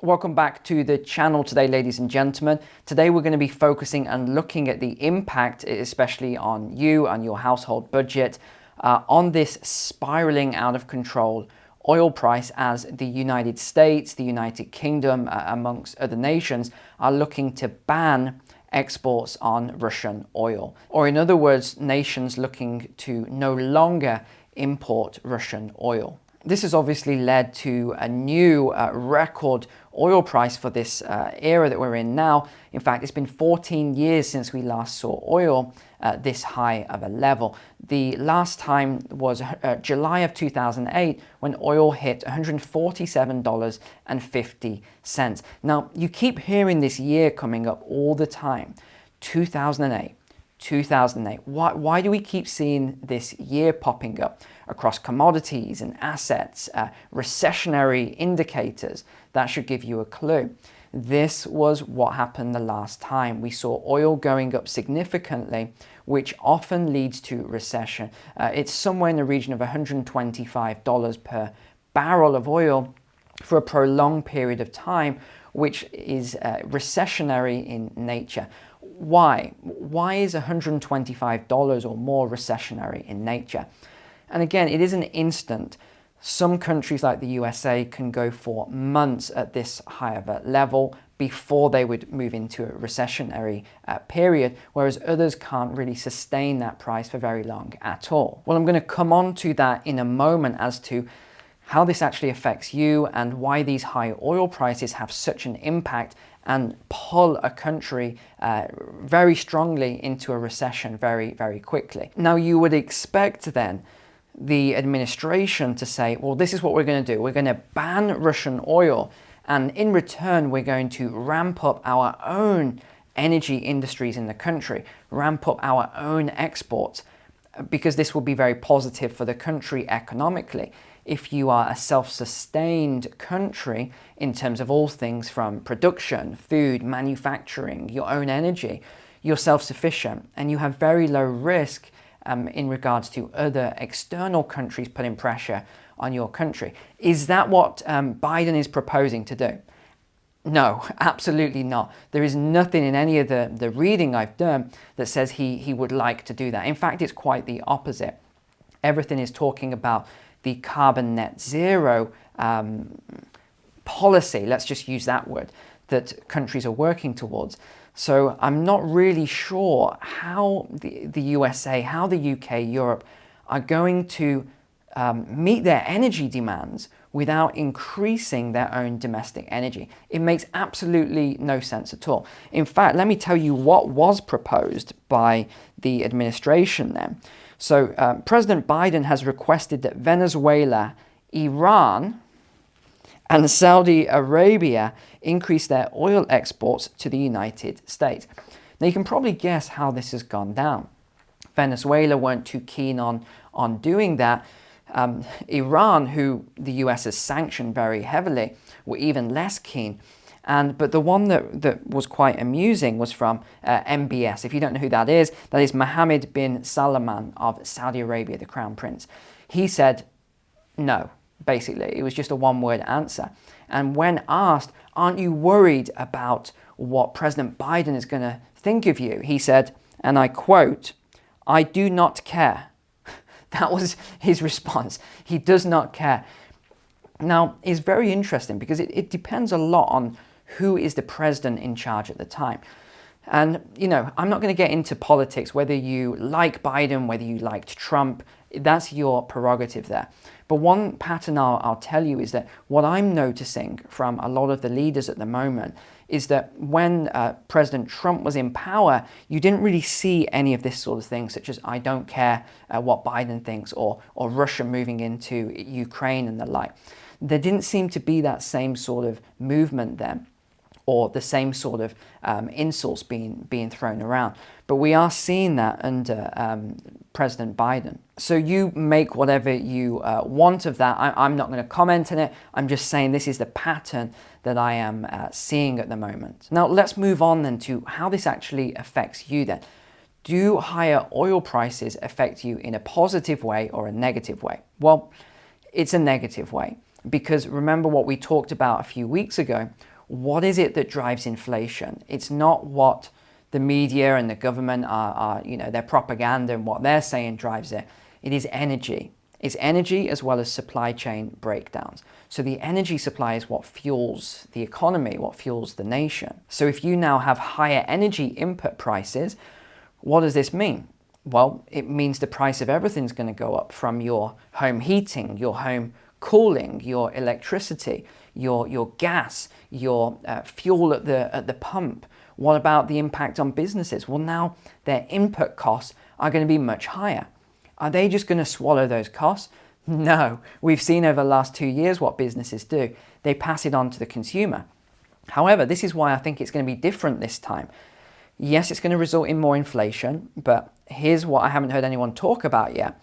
Welcome back to the channel today, ladies and gentlemen. Today we're going to be focusing and looking at the impact, especially on you and your household budget, on this spiraling out of control oil price as the United States, the United Kingdom, amongst other nations, are looking to ban exports on Russian oil. Or in other words, nations looking to no longer import Russian oil. This has obviously led to a new record oil price for this era that we're in now. In fact, it's been 14 years since we last saw oil this high of a level. The last time was July of 2008 when oil hit $147.50. Now, you keep hearing this year coming up all the time, 2008. 2008. Why do we keep seeing this year popping up across commodities and assets, recessionary indicators? That should give you a clue. This was what happened the last time. We saw oil going up significantly, which often leads to recession. It's somewhere in the region of $125 per barrel of oil for a prolonged period of time, which is recessionary in nature. Why? Why is $125 or more recessionary in nature? And again, it isn't instant. Some countries like the USA can go for months at this high of a level before they would move into a recessionary period, whereas others can't really sustain that price for very long at all. Well, I'm going to come on to that in a moment as to how this actually affects you and why these high oil prices have such an impact and pull a country very strongly into a recession very, very quickly. Now, you would expect then the administration to say, well, this is what we're going to do. We're going to ban Russian oil, and in return, we're going to ramp up our own energy industries in the country, ramp up our own exports, because this will be very positive for the country economically. If you are a self-sustained country in terms of all things from production, food, manufacturing, your own energy, you're self-sufficient and you have very low risk in regards to other external countries putting pressure on your country. Is that what Biden is proposing to do? No, absolutely not. There is nothing in any of the reading I've done that says he would like to do that. In fact, it's quite the opposite. Everything is talking about the carbon net zero policy, let's just use that word, that countries are working towards. So I'm not really sure how the USA, how the UK, Europe are going to meet their energy demands without increasing their own domestic energy. It makes absolutely no sense at all. In fact, let me tell you what was proposed by the administration then. So President Biden has requested that Venezuela, Iran, and Saudi Arabia increase their oil exports to the United States. Now, you can probably guess how this has gone down. Venezuela weren't too keen on doing that. Iran, who the US has sanctioned very heavily, were even less keen. But the one that was quite amusing was from MBS. If you don't know who that is Mohammed bin Salman of Saudi Arabia, the Crown Prince. He said no, basically. It was just a one-word answer. And when asked, aren't you worried about what President Biden is going to think of you? He said, and I quote, "I do not care." That was his response. He does not care. Now, it's very interesting because it depends a lot on who is the president in charge at the time. And, you know, I'm not going to get into politics, whether you like Biden, whether you liked Trump, that's your prerogative there. But one pattern I'll tell you is that what I'm noticing from a lot of the leaders at the moment is that when President Trump was in power, you didn't really see any of this sort of thing, such as I don't care what Biden thinks, or Russia moving into Ukraine and the like. There didn't seem to be that same sort of movement then, or the same sort of insults being thrown around. But we are seeing that under President Biden. So you make whatever you want of that. I'm not going to comment on it. I'm just saying this is the pattern that I am seeing at the moment. Now let's move on then to how this actually affects you then. Do higher oil prices affect you in a positive way or a negative way? Well, it's a negative way, because remember what we talked about a few weeks ago. what is it that drives inflation? It's not what the media and the government are their propaganda and what they're saying drives it. It is energy. It's energy as well as supply chain breakdowns. So the energy supply is what fuels the economy, what fuels the nation. So if you now have higher energy input prices, what does this mean? Well, it means the price of everything's going to go up, from your home heating, your home cooling, your electricity, your gas, your fuel at the pump. What about the impact on businesses? Well, now their input costs are going to be much higher. Are they just going to swallow those costs? No. We've seen over the last 2 years what businesses do. They pass it on to the consumer. However, this is why I think it's going to be different this time. Yes, it's going to result in more inflation, but here's what I haven't heard anyone talk about yet.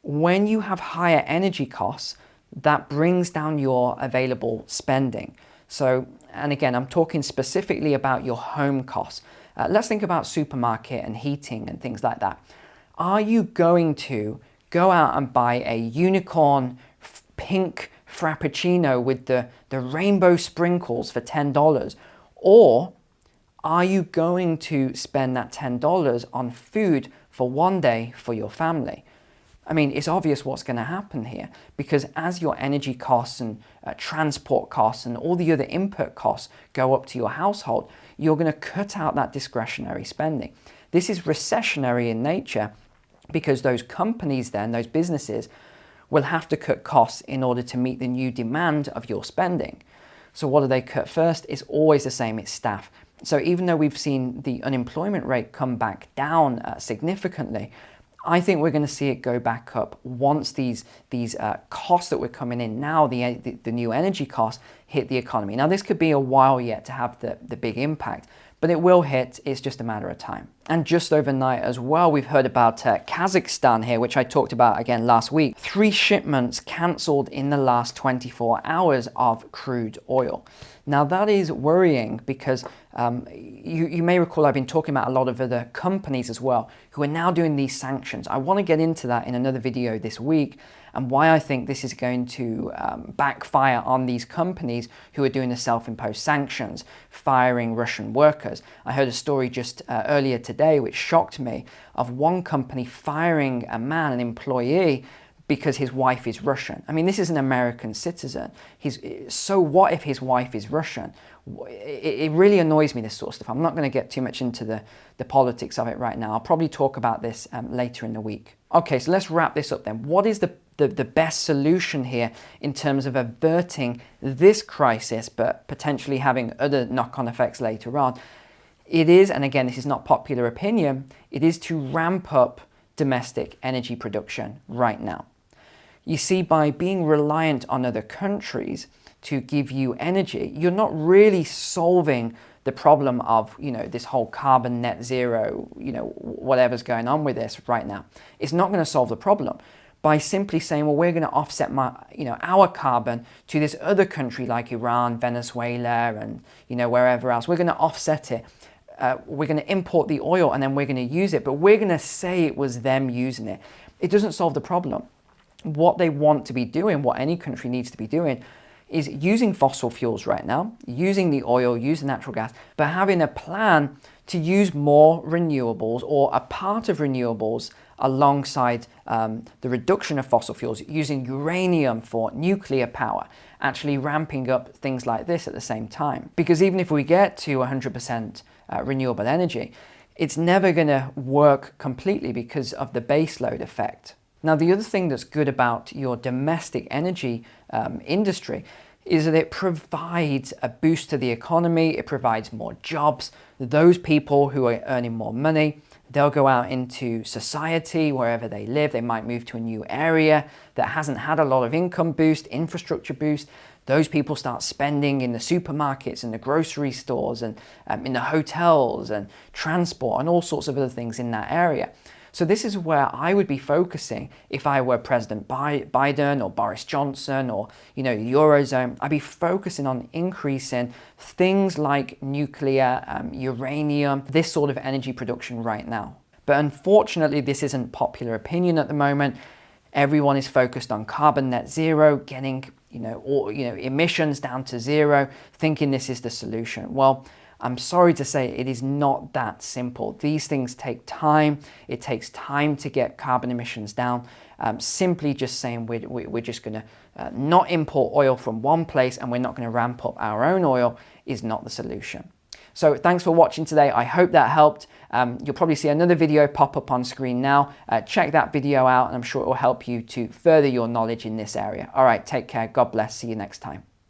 When you have higher energy costs, that brings down your available spending. So, and again, I'm talking specifically about your home costs. Let's think about supermarket and heating and things like that. Are you going to go out and buy a unicorn pink frappuccino with the rainbow sprinkles for $10? Or are you going to spend that $10 on food for one day for your family? I mean, it's obvious what's going to happen here, because as your energy costs and transport costs and all the other input costs go up to your household, you're going to cut out that discretionary spending. This is recessionary in nature, because those companies then, those businesses, will have to cut costs in order to meet the new demand of your spending. So what do they cut first? It's always the same, it's staff. So even though we've seen the unemployment rate come back down significantly, I think we're going to see it go back up once these costs that we're coming in now, the new energy costs, hit the economy. Now, this could be a while yet to have the big impact, but it will hit. It's just a matter of time. And just overnight as well, we've heard about Kazakhstan here, which I talked about again last week. 3 shipments cancelled in the last 24 hours of crude oil. Now that is worrying, because you may recall I've been talking about a lot of other companies as well who are now doing these sanctions. I want to get into that in another video this week, and why I think this is going to backfire on these companies who are doing the self-imposed sanctions, firing Russian workers. I heard a story just earlier today which shocked me, of one company firing a man, an employee, because his wife is Russian. I mean, this is an American citizen. So what if his wife is Russian? It really annoys me, this sort of stuff. I'm not going to get too much into the politics of it right now. I'll probably talk about this later in the week. Okay, so let's wrap this up then. What is the best solution here in terms of averting this crisis, but potentially having other knock-on effects later on? It is, and again, this is not popular opinion, it is to ramp up domestic energy production right now. You see, by being reliant on other countries to give you energy, you're not really solving the problem of, this whole carbon net zero, whatever's going on with this right now. It's not going to solve the problem by simply saying, well, we're going to offset our carbon to this other country like Iran, Venezuela, and, wherever else. We're going to offset it. We're going to import the oil and then we're going to use it, but we're going to say it was them using it. It doesn't solve the problem. What they want to be doing, what any country needs to be doing, is using fossil fuels right now, using the oil, using natural gas, but having a plan to use more renewables, or a part of renewables alongside the reduction of fossil fuels, using uranium for nuclear power, actually ramping up things like this at the same time. Because even if we get to 100% renewable energy, it's never going to work completely because of the baseload effect. Now, the other thing that's good about your domestic energy industry is that it provides a boost to the economy, it provides more jobs. Those people who are earning more money, they'll go out into society wherever they live. They might move to a new area that hasn't had a lot of income boost, infrastructure boost. Those people start spending in the supermarkets and the grocery stores and in the hotels and transport and all sorts of other things in that area. So this is where I would be focusing if I were President Biden or Boris Johnson or, the Eurozone. I'd be focusing on increasing things like nuclear, uranium, this sort of energy production right now. But unfortunately, this isn't popular opinion at the moment. Everyone is focused on carbon net zero, getting emissions down to zero, thinking this is the solution. Well, I'm sorry to say it is not that simple. These things take time. It takes time to get carbon emissions down. Simply just saying we're just going to not import oil from one place and we're not going to ramp up our own oil is not the solution. So thanks for watching today. I hope that helped. You'll probably see another video pop up on screen now. Check that video out and I'm sure it will help you to further your knowledge in this area. All right, take care. God bless. See you next time.